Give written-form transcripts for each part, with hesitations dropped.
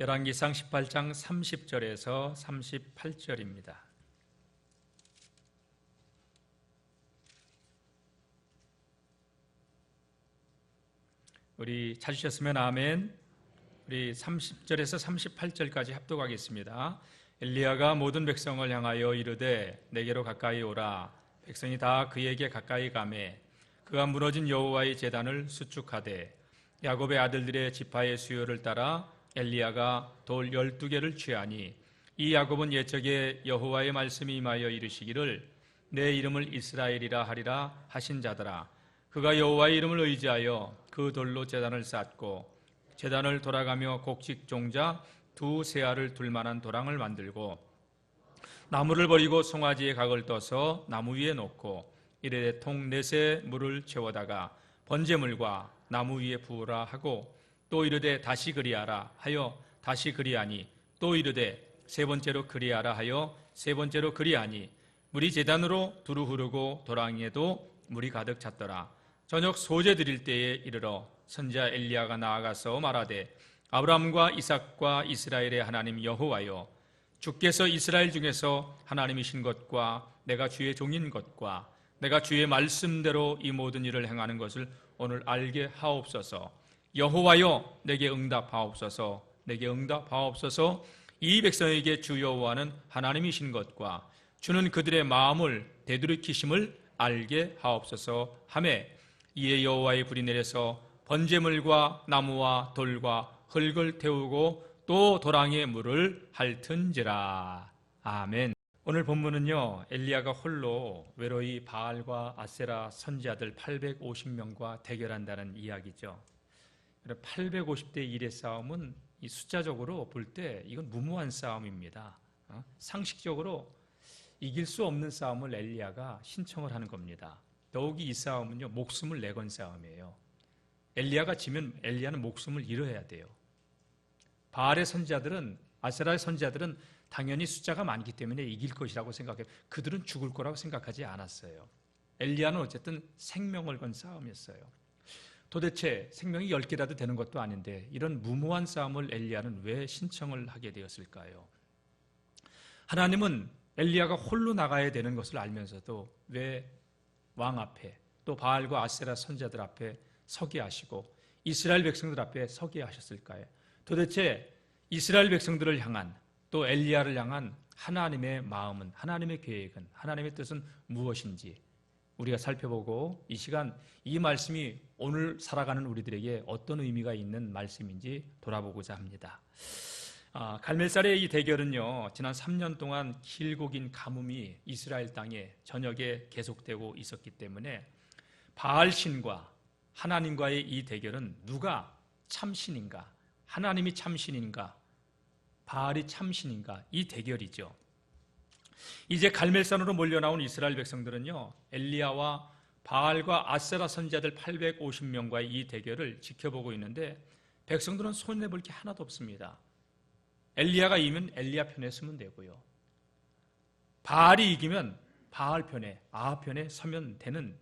열왕기상 18장 30절에서 38절입니다. 우리 찾으셨으면 아멘. 우리 30절에서 38절까지 합독하겠습니다. 엘리야가 모든 백성을 향하여 이르되 내게로 가까이 오라. 백성이 다 그에게 가까이 가매 그가 무너진 여호와의 제단을 수축하되 야곱의 아들들의 지파의 수요를 따라 엘리야가 돌 12개를 취하니 이 야곱은 옛적에 여호와의 말씀이 임하여 이르시기를 내 이름을 이스라엘이라 하리라 하신 자더라. 그가 여호와의 이름을 의지하여 그 돌로 제단을 쌓고 제단을 돌아가며 곡식 종자 두 세알을 둘 만한 도랑을 만들고 나무를 버리고 송아지에 각을 떠서 나무 위에 놓고 이르되 통 넷에 물을 채워다가 번제물과 나무 위에 부으라 하고 또 이르되 다시 그리하라 하여 다시 그리하니 또 이르되 세 번째로 그리하라 하여 세 번째로 그리하니 물이 제단으로 두루 흐르고 도랑에도 물이 가득 찼더라. 저녁 소제 드릴 때에 이르러 선지자 엘리야가 나아가서 말하되 아브라함과 이삭과 이스라엘의 하나님 여호와여 주께서 이스라엘 중에서 하나님이신 것과 내가 주의 종인 것과 내가 주의 말씀대로 이 모든 일을 행하는 것을 오늘 알게 하옵소서. 여호와여 내게 응답하옵소서. 내게 응답하옵소서. 이 백성에게 주 여호와는 하나님이신 것과 주는 그들의 마음을 되돌이키심을 알게 하옵소서 하매 이에 여호와의 불이 내려서 번제물과 나무와 돌과 흙을 태우고 또 도랑에 물을 핥은지라. 아멘. 오늘 본문은요, 엘리야가 홀로 외로이 바알과 아세라 선지자들 850명과 대결한다는 이야기죠. 850대 1의 싸움은 이 숫자적으로 볼 때 이건 무모한 싸움입니다. 상식적으로 이길 수 없는 싸움을 엘리야가 신청을 하는 겁니다. 더욱이 이 싸움은요, 목숨을 내건 싸움이에요. 엘리야가 지면 엘리야는 목숨을 잃어야 돼요. 바알의 선지자들은, 아세라의 선지자들은 당연히 숫자가 많기 때문에 이길 것이라고 생각해요. 그들은 죽을 거라고 생각하지 않았어요. 엘리야는 어쨌든 생명을 건 싸움이었어요. 도대체 생명이 10개라도 되는 것도 아닌데 이런 무모한 싸움을 엘리야는 왜 신청을 하게 되었을까요? 하나님은 엘리야가 홀로 나가야 되는 것을 알면서도 왜 왕 앞에 또 바알과 아세라 선지자들 앞에 서게 하시고 이스라엘 백성들 앞에 서게 하셨을까요? 도대체 이스라엘 백성들을 향한 또 엘리야를 향한 하나님의 마음은, 하나님의 계획은, 하나님의 뜻은 무엇인지 우리가 살펴보고 이 시간 이 말씀이 오늘 살아가는 우리들에게 어떤 의미가 있는 말씀인지 돌아보고자 합니다. 갈멜살의 이 대결은요, 지난 3년 동안 길고 긴 가뭄이 이스라엘 땅에 전역에 계속되고 있었기 때문에 바알신과 하나님과의 이 대결은 누가 참신인가, 하나님이 참신인가, 바알이 참신인가, 이 대결이죠. 이제 갈멜산으로 몰려나온 이스라엘 백성들은요, 엘리야와 바알과 아세라 선지자들 850명과의 이 대결을 지켜보고 있는데 백성들은 손해볼 게 하나도 없습니다. 엘리야가 이기면 엘리야 편에 서면 되고요, 바알이 이기면 바알 편에, 아합 편에 서면 되는,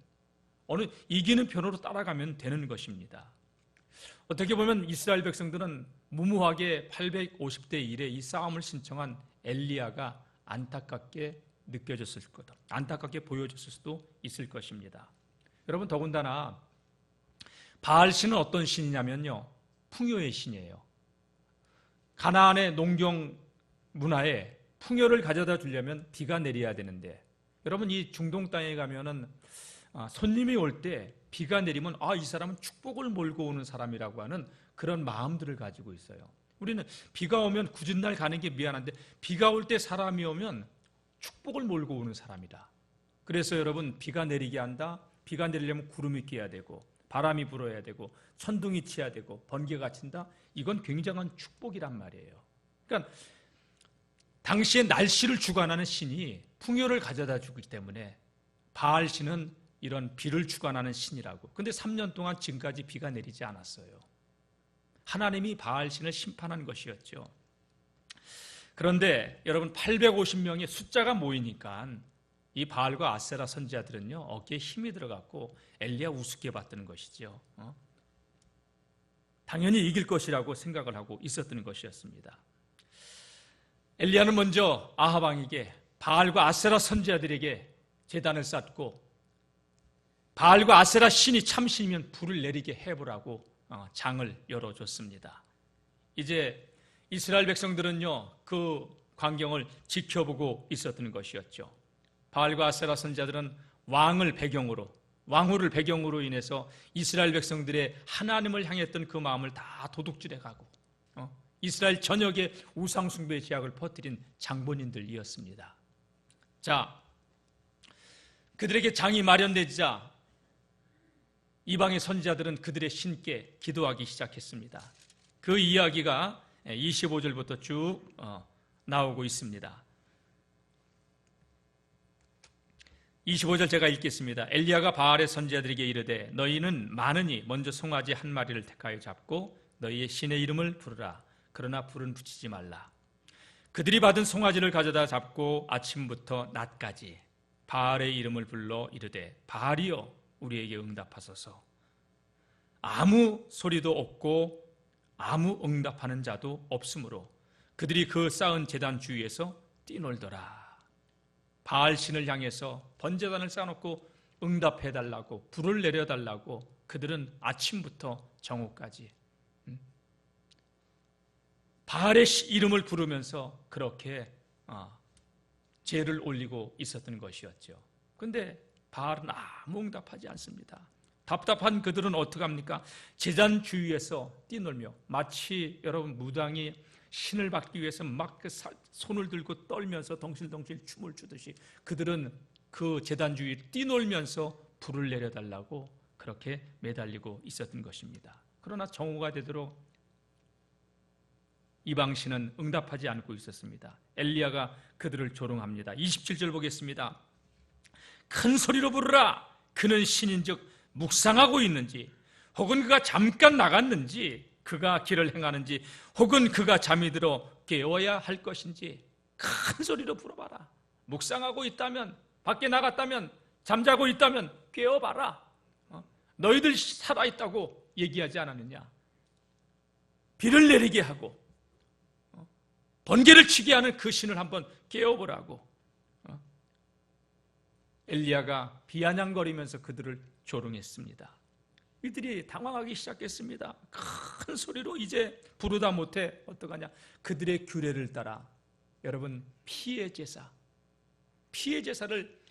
어느 이기는 편으로 따라가면 되는 것입니다. 어떻게 보면 이스라엘 백성들은 무모하게 850대 1의 이 싸움을 신청한 엘리야가 안타깝게 느껴졌을 거다, 안타깝게 보여졌을 수도 있을 것입니다. 여러분, 더군다나 바알 신은 어떤 신이냐면요, 풍요의 신이에요. 가나안의 농경 문화에 풍요를 가져다 주려면 비가 내려야 되는데, 여러분 이 중동 땅에 가면은 손님이 올 때 비가 내리면 이 사람은 축복을 몰고 오는 사람이라고 하는 그런 마음들을 가지고 있어요. 우리는 비가 오면 굳은 날 가는 게 미안한데 비가 올 때 사람이 오면 축복을 몰고 오는 사람이다. 그래서 여러분, 비가 내리게 한다. 비가 내리려면 구름이 끼어야 되고 바람이 불어야 되고 천둥이 치야 되고 번개가 친다. 이건 굉장한 축복이란 말이에요. 그러니까 당시에 날씨를 주관하는 신이 풍요를 가져다 주기 때문에 바알 신은 이런 비를 주관하는 신이라고. 근데 3년 동안 지금까지 비가 내리지 않았어요. 하나님이 바알 신을 심판한 것이었죠. 그런데 여러분, 850명의 숫자가 모이니까 이 바알과 아세라 선지자들은요, 어깨에 힘이 들어갔고 엘리야 우습게 봤다는 것이죠. 당연히 이길 것이라고 생각을 하고 있었던 것이었습니다. 엘리야는 먼저 아합 왕에게 바알과 아세라 선지자들에게 제단을 쌓고 바알과 아세라 신이 참신이면 불을 내리게 해보라고 장을 열어줬습니다. 이제 이스라엘 백성들은요, 그 광경을 지켜보고 있었던 것이었죠. 바알과 아세라 선지자들은 왕후를 배경으로 인해서 이스라엘 백성들의 하나님을 향했던 그 마음을 다 도둑질해가고 이스라엘 전역에 우상숭배의 죄악을 퍼뜨린 장본인들이었습니다. 자, 그들에게 장이 마련되자 이방의 선지자들은 그들의 신께 기도하기 시작했습니다. 그 이야기가 25절부터 쭉 나오고 있습니다. 25절 제가 읽겠습니다. 엘리야가 바알의 선지자들에게 이르되 너희는 많으니 먼저 송아지 한 마리를 택하여 잡고 너희의 신의 이름을 부르라. 그러나 불은 붙이지 말라. 그들이 받은 송아지를 가져다 잡고 아침부터 낮까지 바알의 이름을 불러 이르되 바알이여 우리에게 응답하소서. 아무 소리도 없고 아무 응답하는 자도 없으므로 그들이 그 쌓은 제단 주위에서 뛰놀더라. 바알 신을 향해서 번제단을 쌓아놓고 응답해달라고, 불을 내려달라고 그들은 아침부터 정오까지 바알의 이름을 부르면서 그렇게 제를 올리고 있었던 것이었죠. 그런데 바알은 아무 응답하지 않습니다. 답답한 그들은 어떡합니까? 제단 주위에서 뛰놀며, 마치 여러분 무당이 신을 받기 위해서 막 그 손을 들고 떨면서 덩실덩실 춤을 추듯이 그들은 그 제단 주위에 뛰놀면서 불을 내려달라고 그렇게 매달리고 있었던 것입니다. 그러나 정오가 되도록 이방 신은 응답하지 않고 있었습니다. 엘리야가 그들을 조롱합니다. 27절 보겠습니다. 큰 소리로 부르라. 그는 신인즉 묵상하고 있는지, 혹은 그가 잠깐 나갔는지, 그가 길을 행하는지, 혹은 그가 잠이 들어 깨워야 할 것인지 큰 소리로 불어봐라. 묵상하고 있다면, 밖에 나갔다면, 잠자고 있다면 깨워봐라. 너희들 살아있다고 얘기하지 않았느냐? 비를 내리게 하고 번개를 치게 하는 그 신을 한번 깨워보라고. 엘리야가 비아냥거리면서 그들을 조롱했습니다. 이들이 당황하기 시작했습니다. 큰 소리로 이제 부르다 못해 어떡하냐? 그들의 규례를 따라 여러분 피의 제사를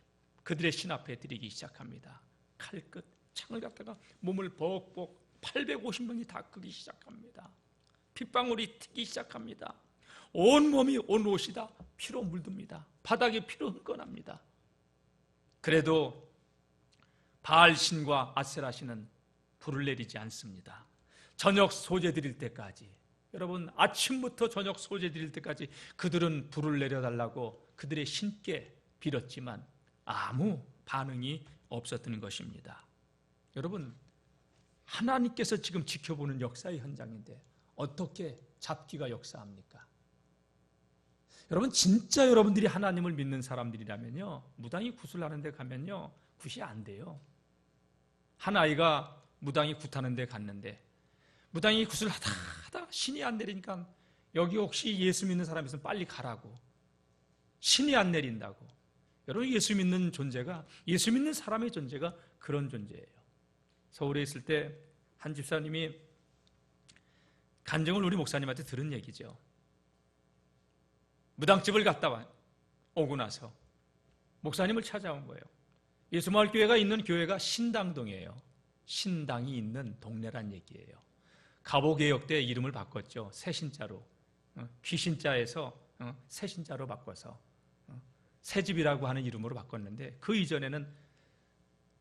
그들의 신 앞에 드리기 시작합니다. 칼끝, 창을 갖다가 몸을 벅벅 850명이 다 끄기 시작합니다. 핏방울이 튀기 시작합니다. 온 몸이, 온 옷이 다 피로 물듭니다. 바닥에 피로 흥건합니다. 그래도 바알 신과 아세라 신은 불을 내리지 않습니다. 저녁 소재 드릴 때까지, 여러분 아침부터 저녁 소재 드릴 때까지 그들은 불을 내려달라고 그들의 신께 빌었지만 아무 반응이 없었던 것입니다. 여러분, 하나님께서 지금 지켜보는 역사의 현장인데 어떻게 잡기가 역사합니까? 여러분, 진짜 여러분들이 하나님을 믿는 사람들이라면요, 무당이 굿을 데 가면요 굿이 안 돼요. 한 아이가 무당이 굿하는 데 갔는데 무당이 굿을 하다 신이 안 내리니까 여기 혹시 예수 믿는 사람 있으면 빨리 가라고. 신이 안 내린다고. 여러분, 예수 믿는 존재가, 예수 믿는 사람의 존재가 그런 존재예요. 서울에 있을 때 한 집사님이 간증을 우리 목사님한테 들은 얘기죠. 무당집을 갔다 오고 나서 목사님을 찾아온 거예요. 예수마을교회가 있는 교회가 신당동이에요. 신당이 있는 동네란 얘기예요. 가보개혁 때 이름을 바꿨죠. 새신자로, 귀신자에서 새신자로 바꿔서 새집이라고 하는 이름으로 바꿨는데, 그 이전에는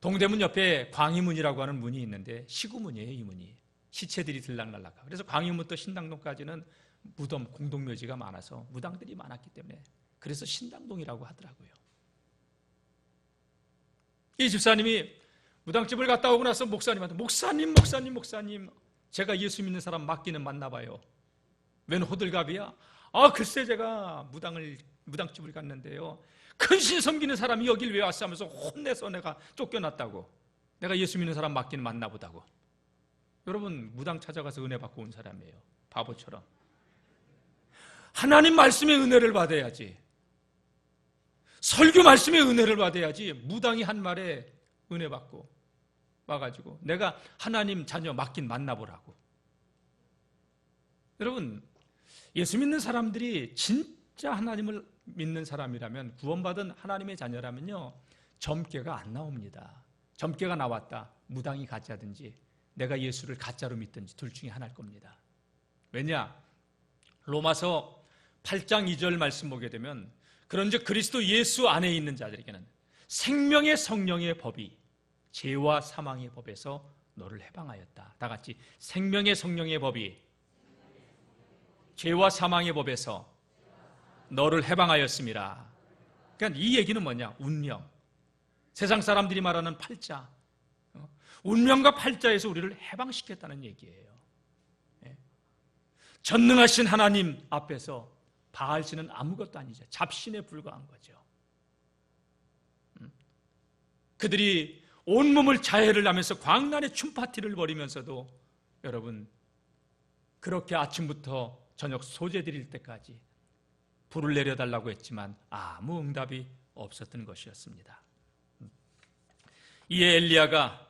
동대문 옆에 광희문이라고 하는 문이 있는데 시구문이에요. 이 문이 시체들이 들락날락. 그래서 광희문부터 신당동까지는 무덤, 공동묘지가 많아서 무당들이 많았기 때문에 그래서 신당동이라고 하더라고요. 이 집사님이 무당집을 갔다 오고 나서 목사님한테 목사님 제가 예수 믿는 사람 맞기는 맞나 봐요. 웬 호들갑이야? 글쎄 제가 무당집을 갔는데요, 큰 신 섬기는 사람이 여길 왜 왔어 하면서 혼내서 내가 쫓겨났다고. 내가 예수 믿는 사람 맞기는 맞나 보다고. 여러분 무당 찾아가서 은혜 받고 온 사람이에요. 바보처럼. 하나님 말씀의 은혜를 받아야지. 설교 말씀의 은혜를 받아야지. 무당이 한 말에 은혜 받고 와가지고 내가 하나님 자녀 맞긴 만나보라고. 여러분, 예수 믿는 사람들이 진짜 하나님을 믿는 사람이라면, 구원받은 하나님의 자녀라면요, 점괘가 안 나옵니다. 점괘가 나왔다, 무당이 가짜든지 내가 예수를 가짜로 믿든지 둘 중에 하나일 겁니다. 왜냐? 로마서 8장 2절 말씀 보게 되면, 그런즉 그리스도 예수 안에 있는 자들에게는 생명의 성령의 법이 죄와 사망의 법에서 너를 해방하였다. 다 같이, 생명의 성령의 법이 죄와 사망의 법에서 너를 해방하였습니다. 그러니까 이 얘기는 뭐냐? 운명. 세상 사람들이 말하는 팔자. 운명과 팔자에서 우리를 해방시켰다는 얘기예요. 전능하신 하나님 앞에서 바알신은 아무것도 아니죠. 잡신에 불과한 거죠. 그들이 온몸을 자해를 하면서 광란의 춤파티를 벌이면서도 여러분, 그렇게 아침부터 저녁 소재 드릴 때까지 불을 내려달라고 했지만 아무 응답이 없었던 것이었습니다. 이에 엘리야가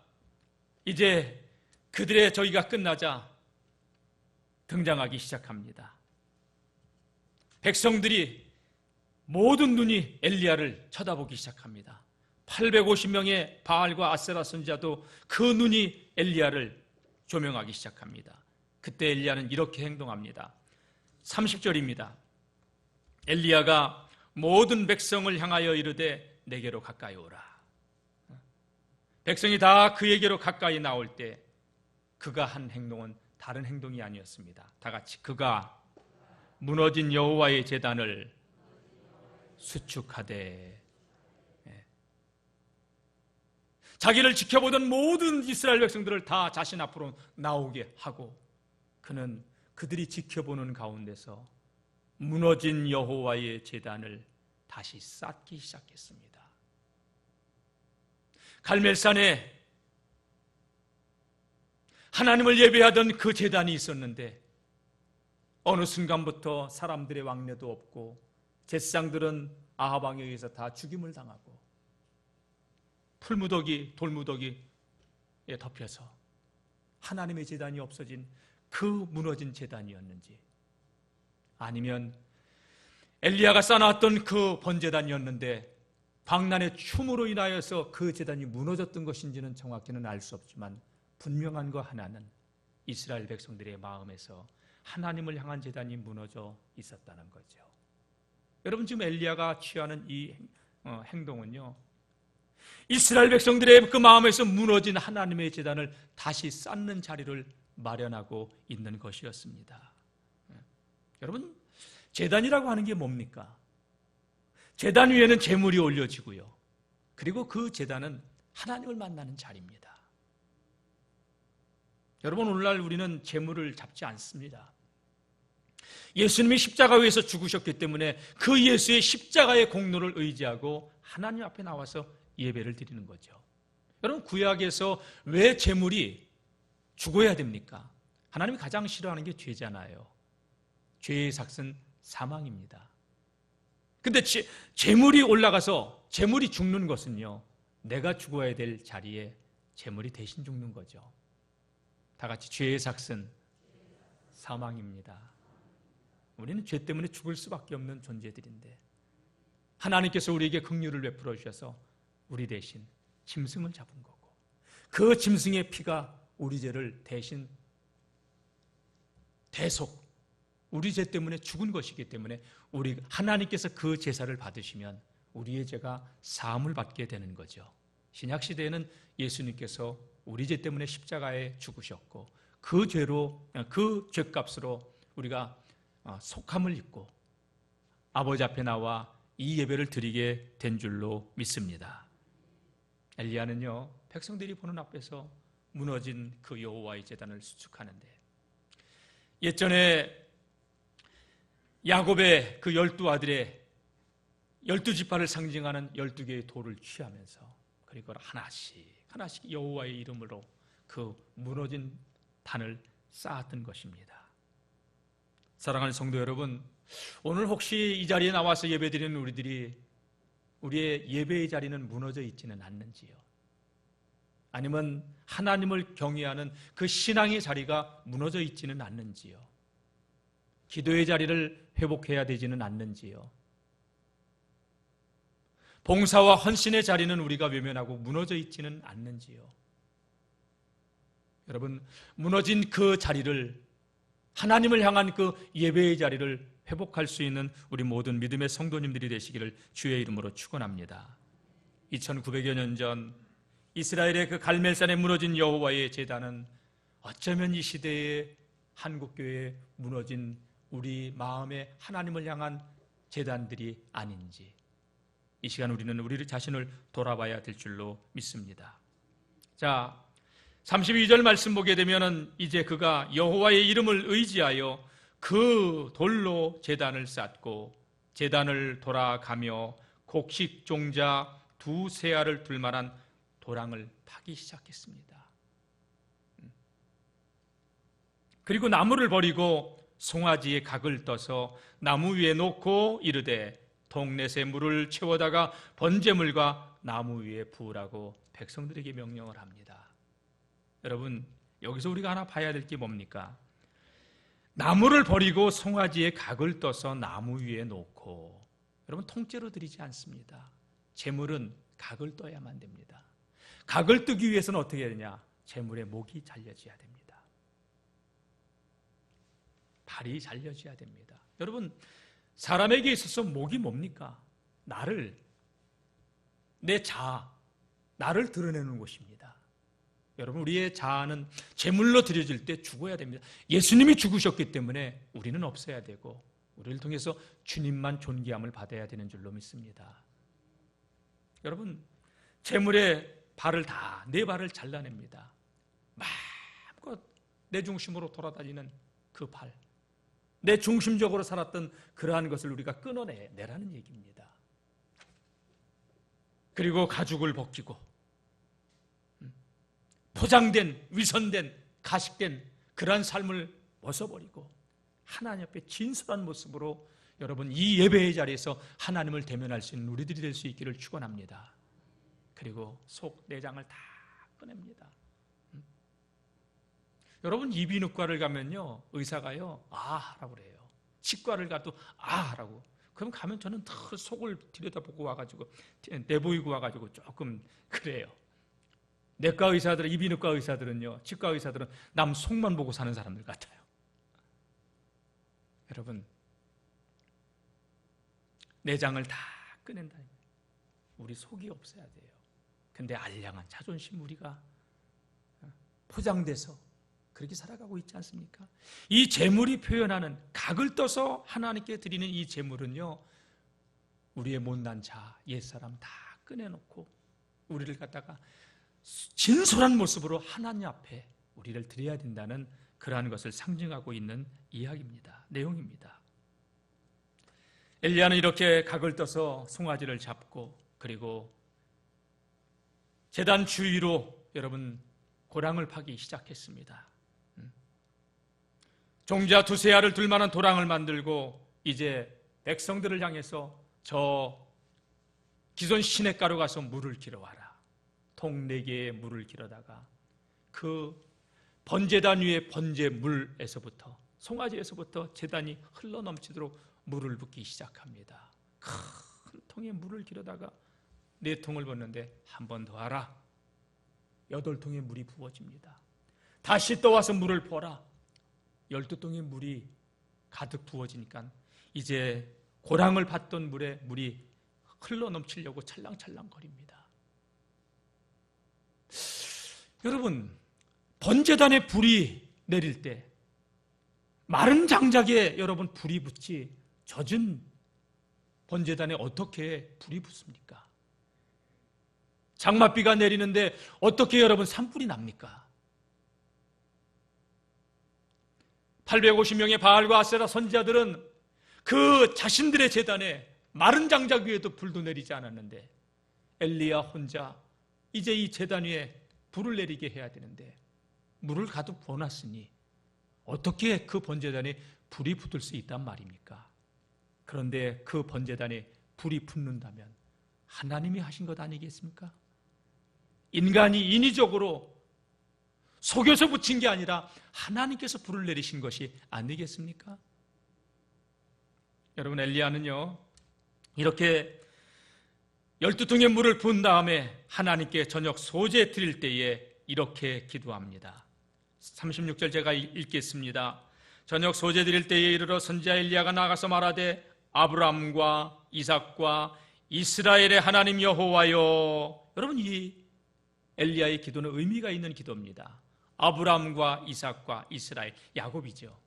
이제 그들의 저기가 끝나자 등장하기 시작합니다. 백성들이 모든 눈이 엘리야를 쳐다보기 시작합니다. 850명의 바알과 아세라 선지자도 그 눈이 엘리야를 조명하기 시작합니다. 그때 엘리야는 이렇게 행동합니다. 30절입니다. 엘리야가 모든 백성을 향하여 이르되 내게로 가까이 오라. 백성이 다 그에게로 가까이 나올 때 그가 한 행동은 다른 행동이 아니었습니다. 다 같이, 그가 무너진 여호와의 제단을 수축하되, 자기를 지켜보던 모든 이스라엘 백성들을 다 자신 앞으로 나오게 하고, 그는 그들이 지켜보는 가운데서 무너진 여호와의 제단을 다시 쌓기 시작했습니다. 갈멜산에 하나님을 예배하던 그 제단이 있었는데 어느 순간부터 사람들의 왕래도 없고 제사장들은 아합 왕에 의해서 다 죽임을 당하고 풀무더기, 돌무더기에 덮여서 하나님의 제단이 없어진 그 무너진 제단이었는지, 아니면 엘리야가 쌓아놨던 그 번제단이었는데 광란의 춤으로 인하여서 그 제단이 무너졌던 것인지는 정확히는 알 수 없지만, 분명한 거 하나는 이스라엘 백성들의 마음에서 하나님을 향한 제단이 무너져 있었다는 거죠. 여러분, 지금 엘리야가 취하는 이 행동은요, 이스라엘 백성들의 그 마음에서 무너진 하나님의 제단을 다시 쌓는 자리를 마련하고 있는 것이었습니다. 여러분, 제단이라고 하는 게 뭡니까? 제단 위에는 제물이 올려지고요, 그리고 그 제단은 하나님을 만나는 자리입니다. 여러분, 오늘날 우리는 제물을 잡지 않습니다. 예수님이 십자가 위에서 죽으셨기 때문에 그 예수의 십자가의 공로를 의지하고 하나님 앞에 나와서 예배를 드리는 거죠. 여러분, 구약에서 왜 제물이 죽어야 됩니까? 하나님이 가장 싫어하는 게 죄잖아요. 죄의 삭은 사망입니다. 근데 제물이 올라가서 제물이 죽는 것은요, 내가 죽어야 될 자리에 제물이 대신 죽는 거죠. 다 같이, 죄의 삭은 사망입니다. 우리는 죄 때문에 죽을 수밖에 없는 존재들인데 하나님께서 우리에게 긍휼을 베풀어 주셔서 우리 대신 짐승을 잡은 거고, 그 짐승의 피가 우리 죄를 대신 대속, 우리 죄 때문에 죽은 것이기 때문에 하나님께서 그 제사를 받으시면 우리의 죄가 사함을 받게 되는 거죠. 신약 시대에는 예수님께서 우리 죄 때문에 십자가에 죽으셨고 그 죄값으로 우리가 속함을 입고 아버지 앞에 나와 이 예배를 드리게 된 줄로 믿습니다. 엘리야는요, 백성들이 보는 앞에서 무너진 그 여호와의 제단을 수축하는데, 예전에 야곱의 그 12아들의 12지파를 상징하는 12개의 돌을 취하면서, 그리고 하나씩 여호와의 이름으로 그 무너진 단을 쌓았던 것입니다. 사랑하는 성도 여러분, 오늘 혹시 이 자리에 나와서 예배드리는 우리의 예배의 자리는 무너져 있지는 않는지요? 아니면 하나님을 경외하는 그 신앙의 자리가 무너져 있지는 않는지요? 기도의 자리를 회복해야 되지는 않는지요? 봉사와 헌신의 자리는 우리가 외면하고 무너져 있지는 않는지요? 여러분, 무너진 그 자리를, 하나님을 향한 그 예배의 자리를 회복할 수 있는 우리 모든 믿음의 성도님들이 되시기를 주의 이름으로 축원합니다. 2900여 년 전 이스라엘의 그 갈멜산에 무너진 여호와의 제단은 어쩌면 이 시대의 한국교회에 무너진 우리 마음의 하나님을 향한 제단들이 아닌지, 이 시간 우리는 우리 자신을 돌아봐야 될 줄로 믿습니다. 자, 32절 말씀 보게 되면은 이제 그가 여호와의 이름을 의지하여 그 돌로 제단을 쌓고 제단을 돌아가며 곡식 종자 2세알을 둘 만한 도랑을 파기 시작했습니다. 그리고 나무를 버리고 송아지의 각을 떠서 나무 위에 놓고 이르되 동넷에 물을 채워다가 번제물과 나무 위에 부으라고 백성들에게 명령을 합니다. 여러분, 여기서 우리가 하나 봐야 될 게 뭡니까? 나무를 버리고 송아지의 각을 떠서 나무 위에 놓고, 여러분, 통째로 드리지 않습니다. 제물은 각을 떠야만 됩니다. 각을 뜨기 위해서는 어떻게 해야 되냐? 제물의 목이 잘려져야 됩니다. 발이 잘려져야 됩니다. 여러분, 사람에게 있어서 목이 뭡니까? 내 자아, 나를 드러내는 곳입니다. 여러분, 우리의 자아는 제물로 드려질 때 죽어야 됩니다. 예수님이 죽으셨기 때문에 우리는 없어야 되고 우리를 통해서 주님만 존귀함을 받아야 되는 줄로 믿습니다. 여러분, 제물의 내 발을 잘라냅니다. 마음껏 내 중심으로 돌아다니는 그 발, 내 중심적으로 살았던 그러한 것을 우리가 끊어내라는 얘기입니다. 그리고 가죽을 벗기고 포장된, 위선된, 가식된 그러한 삶을 벗어버리고 하나님 앞에 진솔한 모습으로 여러분 이 예배의 자리에서 하나님을 대면할 수 있는 우리들이 될 수 있기를 축원합니다. 그리고 속 내장을 다 꺼냅니다. 여러분, 이비인후과를 가면요, 의사가요 하라고 그래요. 치과를 가도 하라고. 그럼 가면 저는 더 속을 들여다보고 와가지고 내보이고 와가지고 조금 그래요. 내과 의사들은, 이비인후과 의사들은요, 치과 의사들은 남 속만 보고 사는 사람들 같아요. 여러분, 내장을 다 꺼낸다. 우리 속이 없어야 돼요. 근데 알량한 자존심 우리가 포장돼서 그렇게 살아가고 있지 않습니까? 이 제물이 표현하는 각을 떠서 하나님께 드리는 이 제물은요, 우리의 못난 자, 옛사람 다 꺼내놓고 우리를 갖다가 진솔한 모습으로 하나님 앞에 우리를 드려야 된다는 그러한 것을 상징하고 있는 이야기입니다. 내용입니다. 엘리야는 이렇게 각을 떠서 송아지를 잡고 그리고 제단 주위로 여러분 고랑을 파기 시작했습니다. 종자 2세알을 둘 만한 도랑을 만들고 이제 백성들을 향해서 저 기존 시냇가로 가서 물을 길어와라. 통 4개의 물을 길어다가 그 번제단 위에 번제물에서부터, 송아지에서부터 제단이 흘러넘치도록 물을 붓기 시작합니다. 큰 통에 물을 길어다가 4통을 붓는데 한 번 더 하라. 8통의 물이 부어집니다. 다시 떠와서 물을 부어라. 12통의 물이 가득 부어지니까 이제 고랑을 받던 물에 물이 흘러넘치려고 찰랑찰랑 거립니다. 여러분, 번제단에 불이 내릴 때 마른 장작에 여러분 불이 붙지 젖은 번제단에 어떻게 불이 붙습니까? 장맛비가 내리는데 어떻게 여러분 산불이 납니까? 850명의 바알과 아세라 선지자들은 그 자신들의 제단에 마른 장작 위에도 불도 내리지 않았는데 엘리야 혼자 이제 이 제단 위에 불을 내리게 해야 되는데 물을 가득 부어놨으니 어떻게 그 번제단에 불이 붙을 수 있단 말입니까? 그런데 그 번제단에 불이 붙는다면 하나님이 하신 것 아니겠습니까? 인간이 인위적으로 속여서 붙인 게 아니라 하나님께서 불을 내리신 것이 아니겠습니까? 여러분, 엘리야는요 이렇게 12통의 물을 부은 다음에 하나님께 저녁 소제 드릴 때에 이렇게 기도합니다. 36절 제가 읽겠습니다. 저녁 소제 드릴 때에 이르러 선지자 엘리야가 나가서 말하되 아브라함과 이삭과 이스라엘의 하나님 여호와여. 여러분, 이 엘리야의 기도는 의미가 있는 기도입니다. 아브라함과 이삭과 이스라엘, 야곱이죠.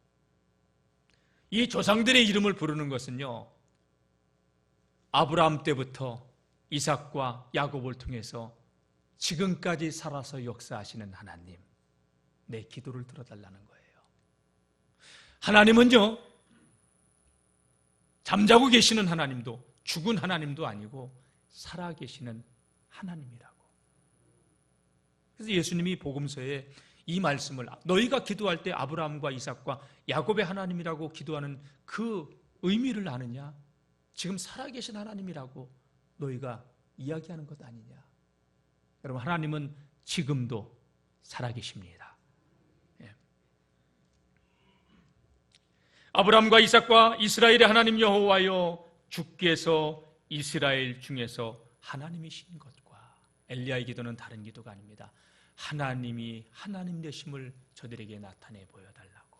이 조상들의 이름을 부르는 것은요 아브라함 때부터 이삭과 야곱을 통해서 지금까지 살아서 역사하시는 하나님, 내 기도를 들어달라는 거예요. 하나님은요 잠자고 계시는 하나님도 죽은 하나님도 아니고 살아계시는 하나님이라고. 그래서 예수님이 복음서에 이 말씀을, 너희가 기도할 때 아브라함과 이삭과 야곱의 하나님이라고 기도하는 그 의미를 아느냐? 지금 살아계신 하나님이라고 너희가 이야기하는 것 아니냐? 여러분, 하나님은 지금도 살아계십니다. 예. 아브라함과 이삭과 이스라엘의 하나님 여호와여, 주께서 이스라엘 중에서 하나님이신 것과, 엘리야의 기도는 다른 기도가 아닙니다. 하나님이 하나님 되심을 저들에게 나타내 보여달라고.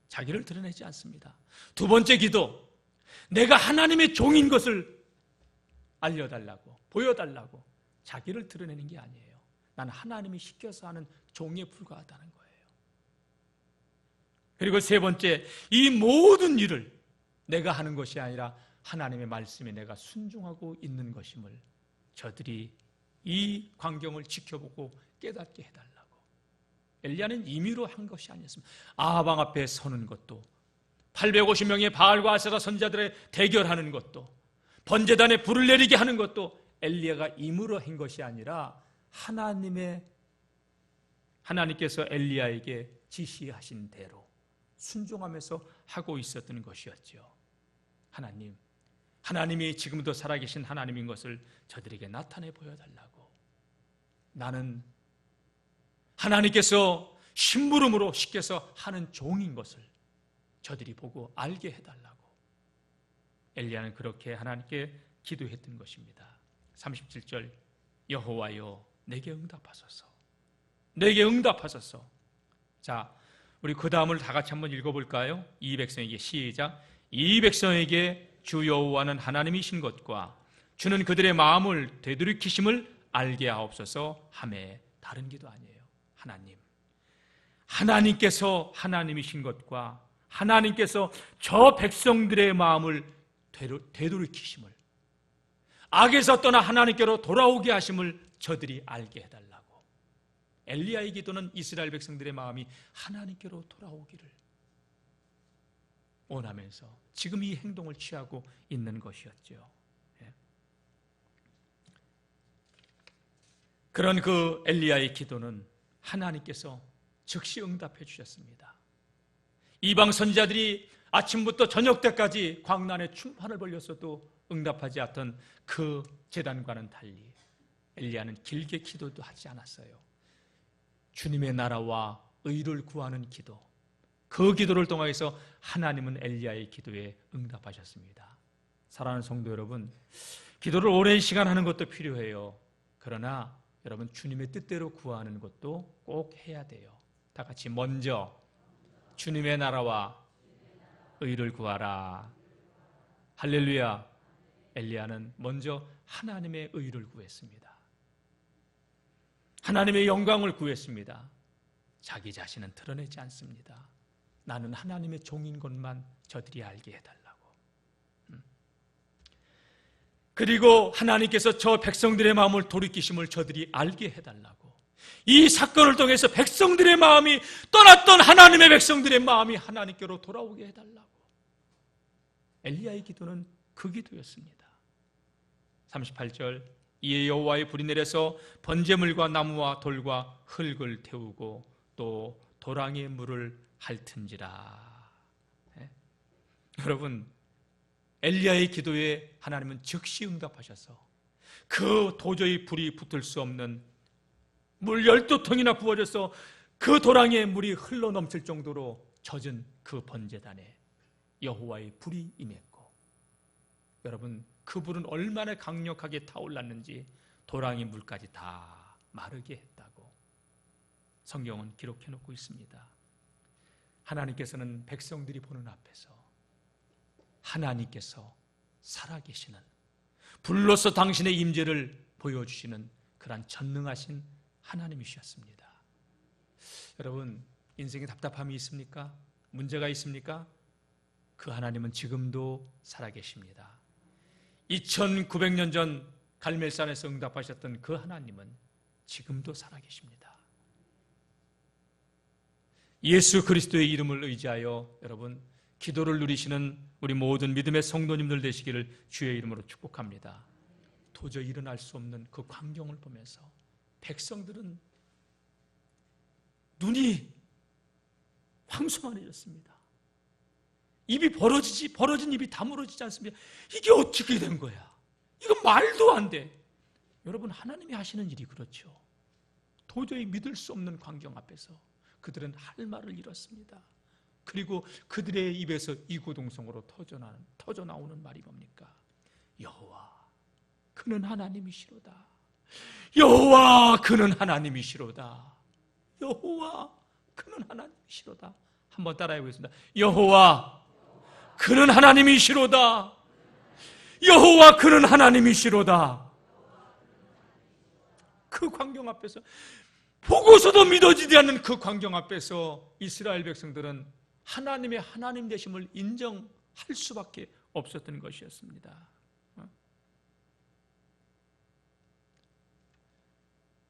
자기를 드러내지 않습니다. 두 번째 기도, 내가 하나님의 종인 것을 알려달라고, 보여달라고. 자기를 드러내는 게 아니에요. 나는 하나님이 시켜서 하는 종에 불과하다는 거예요. 그리고 세 번째, 이 모든 일을 내가 하는 것이 아니라 하나님의 말씀에 내가 순종하고 있는 것임을 저들이 이 광경을 지켜보고 깨닫게 해달라고. 엘리야는 임의로 한 것이 아니었습니다. 아방 앞에 서는 것도, 850명의 바알과 아세라 선지자들의 대결하는 것도, 번제단에 불을 내리게 하는 것도 엘리야가 임의로 한 것이 아니라 하나님께서 엘리야에게 지시하신 대로 순종하면서 하고 있었던 것이었죠. 하나님이 지금도 살아계신 하나님인 것을 저들에게 나타내 보여달라고. 나는 하나님께서 심부름으로 시켜서 하는 종인 것을 저들이 보고 알게 해달라고. 엘리야는 그렇게 하나님께 기도했던 것입니다. 37절, 여호와여 내게 응답하소서, 내게 응답하소서. 자, 우리 그 다음을 다 같이 한번 읽어볼까요? 이 백성에게, 시작. 이 백성에게 주 여호와는 하나님이신 것과 주는 그들의 마음을 되돌이키심을 알게 하옵소서 하매, 다른 기도 아니에요. 하나님께서 하나님이신 것과 하나님께서 저 백성들의 마음을 되돌이키심을, 악에서 떠나 하나님께로 돌아오게 하심을 저들이 알게 해달라고. 엘리야의 기도는 이스라엘 백성들의 마음이 하나님께로 돌아오기를 원하면서 지금 이 행동을 취하고 있는 것이었죠. 그런 그 엘리야의 기도는 하나님께서 즉시 응답해 주셨습니다. 이방 선지자들이 아침부터 저녁 때까지 광란에 충판을 벌렸어도 응답하지 않던 그 제단과는 달리 엘리야는 길게 기도도 하지 않았어요. 주님의 나라와 의를 구하는 기도, 그 기도를 통해서 하나님은 엘리야의 기도에 응답하셨습니다. 사랑하는 성도 여러분, 기도를 오랜 시간 하는 것도 필요해요. 그러나 여러분, 주님의 뜻대로 구하는 것도 꼭 해야 돼요. 다 같이 먼저 주님의 나라와 의를 구하라. 할렐루야. 엘리야는 먼저 하나님의 의를 구했습니다. 하나님의 영광을 구했습니다. 자기 자신은 드러내지 않습니다. 나는 하나님의 종인 것만 저들이 알게 해달라고. 그리고 하나님께서 저 백성들의 마음을 돌이키심을 저들이 알게 해달라고. 이 사건을 통해서 백성들의 마음이, 떠났던 하나님의 백성들의 마음이 하나님께로 돌아오게 해달라고. 엘리야의 기도는 그 기도였습니다. 38절, 이에 여호와의 불이 내려서 번제물과 나무와 돌과 흙을 태우고 또 도랑의 물을 핥은지라. 네? 여러분, 엘리야의 기도에 하나님은 즉시 응답하셔서 그 도저히 불이 붙을 수 없는 물 12통이나 부어져서 그 도랑의 물이 흘러 넘칠 정도로 젖은 그 번제단에 여호와의 불이 임했고, 여러분, 그 불은 얼마나 강력하게 타올랐는지 도랑의 물까지 다 마르게 했다고 성경은 기록해 놓고 있습니다. 하나님께서는 백성들이 보는 앞에서 하나님께서 살아계시는, 불로서 당신의 임재를 보여주시는 그런 전능하신 하나님이셨습니다. 여러분, 인생에 답답함이 있습니까? 문제가 있습니까? 그 하나님은 지금도 살아계십니다. 2900년 전 갈멜산에서 응답하셨던 그 하나님은 지금도 살아계십니다. 예수 그리스도의 이름을 의지하여 여러분 기도를 누리시는 우리 모든 믿음의 성도님들 되시기를 주의 이름으로 축복합니다. 도저히 일어날 수 없는 그 광경을 보면서 백성들은 눈이 황송하여졌습니다. 입이 벌어진 입이 다물어지지 않습니다. 이게 어떻게 된 거야? 이거 말도 안 돼. 여러분, 하나님이 하시는 일이 그렇죠. 도저히 믿을 수 없는 광경 앞에서 그들은 할 말을 잃었습니다. 그리고 그들의 입에서 이구동성으로 터져 나오는 말이 뭡니까? 여호와, 그는 하나님이시로다. 여호와, 그는 하나님이시로다. 여호와, 그는 하나님이시로다. 한번 따라해 보겠습니다. 여호와, 그는 하나님이시로다. 여호와, 그는 하나님이시로다. 그 광경 앞에서, 보고서도 믿어지지 않는 그 광경 앞에서 이스라엘 백성들은 하나님의 하나님 되심을 인정할 수밖에 없었던 것이었습니다.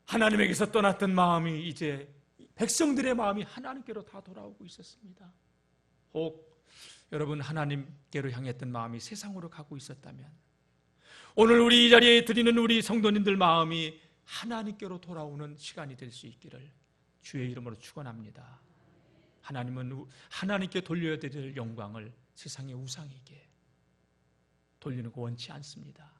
하나님에게서 떠났던 마음이 이제 백성들의 마음이 하나님께로 다 돌아오고 있었습니다. 혹 여러분, 하나님께로 향했던 마음이 세상으로 가고 있었다면 오늘 우리 이 자리에 드리는 우리 성도님들 마음이 하나님께로 돌아오는 시간이 될 수 있기를 주의 이름으로 축원합니다. 하나님은 하나님께 돌려야 될 영광을 세상의 우상에게 돌리는 거 원치 않습니다.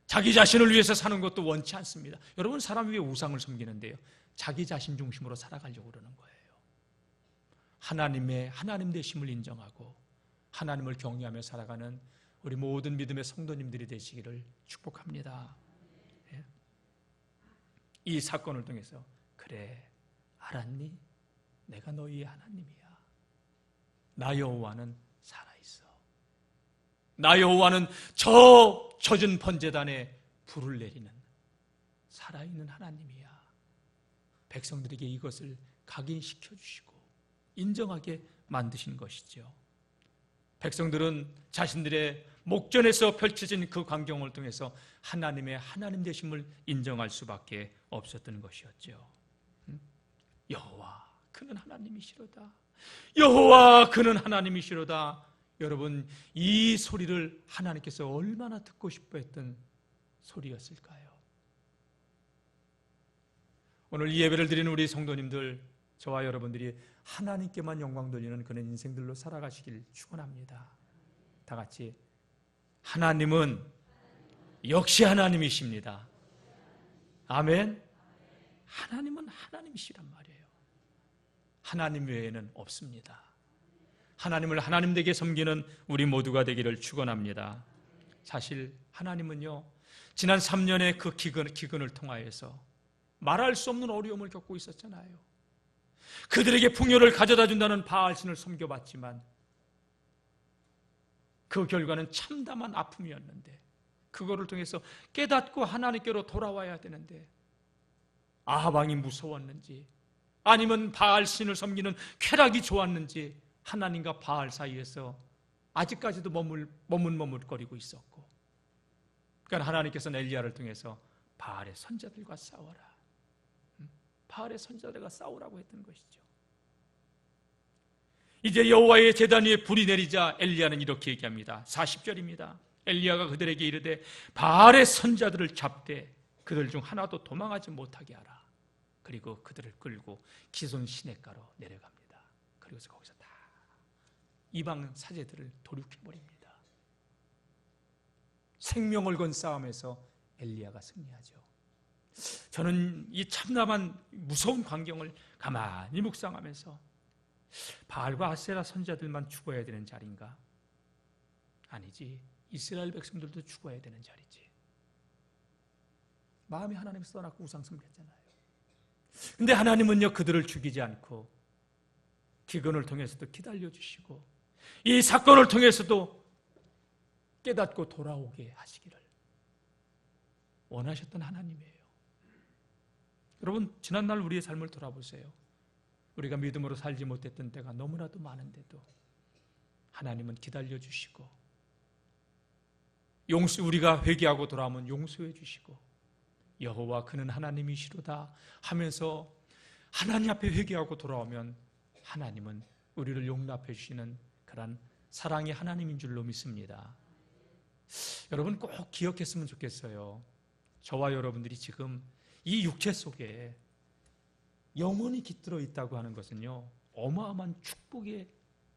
자기 자신을 위해서 사는 것도 원치 않습니다. 여러분, 사람이 왜 우상을 섬기는데요? 자기 자신 중심으로 살아가려고 그러는 거예요. 하나님의 하나님 되심을 인정하고 하나님을 경외하며 살아가는 우리 모든 믿음의 성도님들이 되시기를 축복합니다. 이 사건을 통해서, 그래, 알았니? 내가 너희의 하나님이야. 나 여호와는 살아있어. 나 여호와는 저 젖은 번제단에 불을 내리는 살아있는 하나님이야. 백성들에게 이것을 각인시켜 주시고 인정하게 만드신 것이죠. 백성들은 자신들의 목전에서 펼쳐진 그 광경을 통해서 하나님의 하나님 되심을 인정할 수밖에 없었던 것이었죠. 여호와, 그는 하나님이시로다. 여호와, 그는 하나님이시로다. 여러분, 이 소리를 하나님께서 얼마나 듣고 싶어 했던 소리였을까요? 오늘 이 예배를 드리는 우리 성도님들, 저와 여러분들이 하나님께만 영광 돌리는 그런 인생들로 살아가시길 축원합니다. 다 같이, 하나님은 역시 하나님이십니다. 아멘. 하나님은 하나님이시란 말이에요. 하나님 외에는 없습니다. 하나님을 하나님 되게 섬기는 우리 모두가 되기를 축원합니다. 사실 하나님은요, 지난 3년의 그 기근을 통하여서 말할 수 없는 어려움을 겪고 있었잖아요. 그들에게 풍요를 가져다 준다는 바알신을 섬겨봤지만 그 결과는 참담한 아픔이었는데, 그거를 통해서 깨닫고 하나님께로 돌아와야 되는데, 아합 왕이 무서웠는지 아니면 바알신을 섬기는 쾌락이 좋았는지 하나님과 바알 사이에서 아직까지도 머뭇머뭇거리고 있었고, 그러니까 하나님께서는 엘리야를 통해서 바알의 선자들과 싸워라, 바알의 선자들과 싸우라고 했던 것이죠. 이제 여호와의 제단 위에 불이 내리자 엘리야는 이렇게 얘기합니다. 40절입니다. 엘리야가 그들에게 이르되 바알의 선자들을 잡되 그들 중 하나도 도망하지 못하게 하라. 그리고 그들을 끌고 기손 시냇가로 내려갑니다. 그리고서 거기서 다 이방 사제들을 돌이켜버립니다. 생명을 건 싸움에서 엘리야가 승리하죠. 저는 이 참담한 무서운 광경을 가만히 묵상하면서 바알과 아세라 선자들만 죽어야 되는 자리인가? 아니지. 이스라엘 백성들도 죽어야 되는 자리지. 마음이 하나님에서 떠났고 우상 숭배했잖아요. 근데 하나님은요, 그들을 죽이지 않고 기근을 통해서도 기다려주시고 이 사건을 통해서도 깨닫고 돌아오게 하시기를 원하셨던 하나님이에요. 여러분, 지난날 우리의 삶을 돌아보세요. 우리가 믿음으로 살지 못했던 때가 너무나도 많은데도 하나님은 기다려주시고 우리가 회개하고 돌아오면 용서해 주시고 여호와 그는 하나님이시로다 하면서 하나님 앞에 회개하고 돌아오면 하나님은 우리를 용납해 주시는 그런 사랑의 하나님인 줄로 믿습니다. 여러분 꼭 기억했으면 좋겠어요. 저와 여러분들이 지금 이 육체 속에 영혼이 깃들어 있다고 하는 것은요, 어마어마한 축복의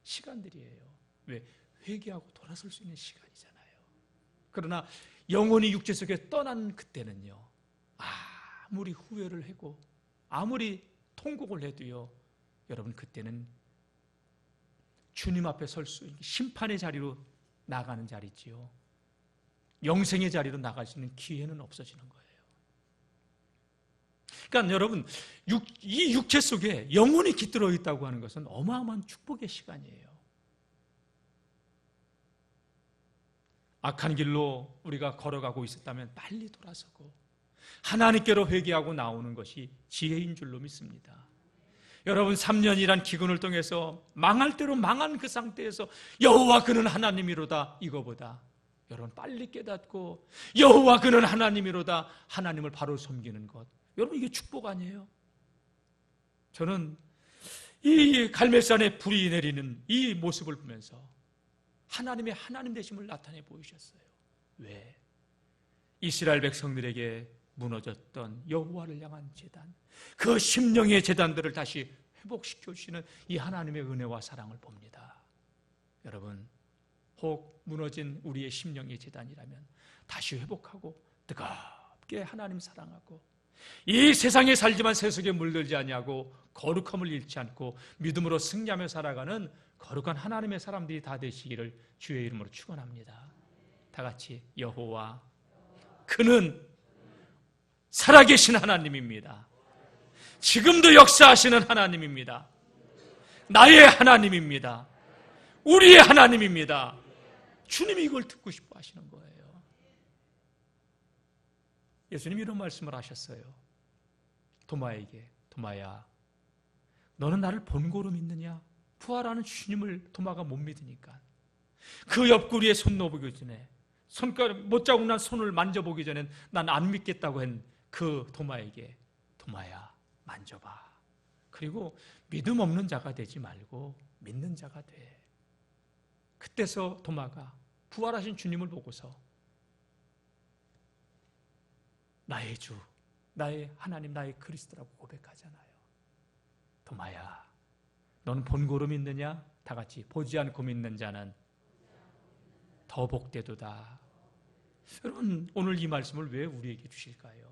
시간들이에요. 왜? 회개하고 돌아설 수 있는 시간이잖아요. 그러나 영혼이 육체 속에 떠난 그때는요, 아무리 후회를 하고 아무리 통곡을 해도요, 여러분 그때는 주님 앞에 설 수 있는 심판의 자리로 나가는 자리지요. 영생의 자리로 나갈 수 있는 기회는 없어지는 거예요. 그러니까 여러분, 이 육체 속에 영혼이 깃들어 있다고 하는 것은 어마어마한 축복의 시간이에요. 악한 길로 우리가 걸어가고 있었다면 빨리 돌아서고 하나님께로 회개하고 나오는 것이 지혜인 줄로 믿습니다. 여러분, 3년이란 기근을 통해서 망할 대로 망한 그 상태에서 여호와 그는 하나님이로다, 이거보다 여러분 빨리 깨닫고 여호와 그는 하나님이로다, 하나님을 바로 섬기는 것, 여러분 이게 축복 아니에요? 저는 이 갈멜산에 불이 내리는 이 모습을 보면서 하나님의 하나님 되심을 나타내 보이셨어요. 왜? 이스라엘 백성들에게 무너졌던 여호와를 향한 제단, 그 심령의 제단들을 다시 회복시켜 주시는 이 하나님의 은혜와 사랑을 봅니다. 여러분, 혹 무너진 우리의 심령의 제단이라면 다시 회복하고 뜨겁게 하나님 사랑하고 이 세상에 살지만 세속에 물들지 아니하고 거룩함을 잃지 않고 믿음으로 승리하며 살아가는 거룩한 하나님의 사람들이 다 되시기를 주의 이름으로 축원합니다. 다 같이 여호와 그는 살아계신 하나님입니다. 지금도 역사하시는 하나님입니다. 나의 하나님입니다. 우리의 하나님입니다. 주님이 이걸 듣고 싶어 하시는 거예요. 예수님이 이런 말씀을 하셨어요. 도마에게, 도마야, 너는 나를 본고로 믿느냐? 부활하는 주님을 도마가 못 믿으니까 그 옆구리에 손 넣어보기 전에, 손가락 못자국 난 손을 만져보기 전엔 난 안 믿겠다고 한 그 도마에게, 도마야 만져봐. 그리고 믿음 없는 자가 되지 말고 믿는 자가 돼. 그때서 도마가 부활하신 주님을 보고서 나의 주, 나의 하나님, 나의 그리스도라고 고백하잖아요. 도마야, 너는 본고로 믿느냐? 다 같이 보지 않고 믿는 자는 더 복되도다. 여러분, 오늘 이 말씀을 왜 우리에게 주실까요?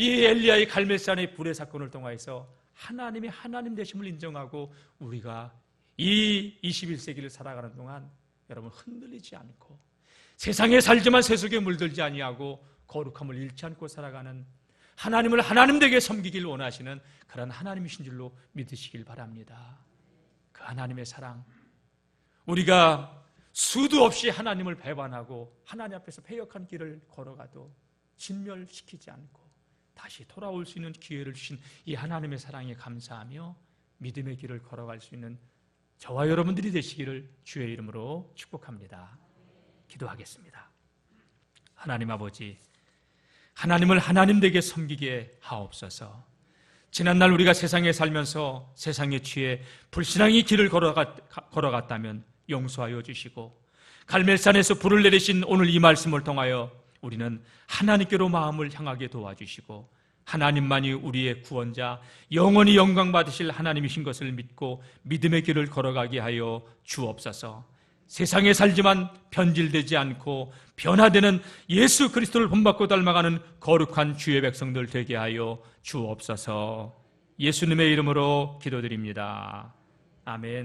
이 엘리야의 갈멜산의 불의 사건을 통해서 하나님의 하나님 되심을 인정하고 우리가 이 21세기를 살아가는 동안 여러분 흔들리지 않고 세상에 살지만 세속에 물들지 아니하고 거룩함을 잃지 않고 살아가는 하나님을 하나님 되게 섬기길 원하시는 그런 하나님이신 줄로 믿으시길 바랍니다. 그 하나님의 사랑, 우리가 수도 없이 하나님을 배반하고 하나님 앞에서 패역한 길을 걸어가도 진멸시키지 않고 다시 돌아올 수 있는 기회를 주신 이 하나님의 사랑에 감사하며 믿음의 길을 걸어갈 수 있는 저와 여러분들이 되시기를 주의 이름으로 축복합니다. 기도하겠습니다. 하나님 아버지, 하나님을 하나님 되게 섬기게 하옵소서. 지난날 우리가 세상에 살면서 세상에 취해 불신앙의 길을 걸어갔다면 용서하여 주시고, 갈멜산에서 불을 내리신 오늘 이 말씀을 통하여 우리는 하나님께로 마음을 향하게 도와주시고 하나님만이 우리의 구원자, 영원히 영광 받으실 하나님이신 것을 믿고 믿음의 길을 걸어가게 하여 주옵소서. 세상에 살지만 변질되지 않고 변화되는 예수 그리스도를 본받고 닮아가는 거룩한 주의 백성들 되게 하여 주옵소서. 예수님의 이름으로 기도드립니다. 아멘.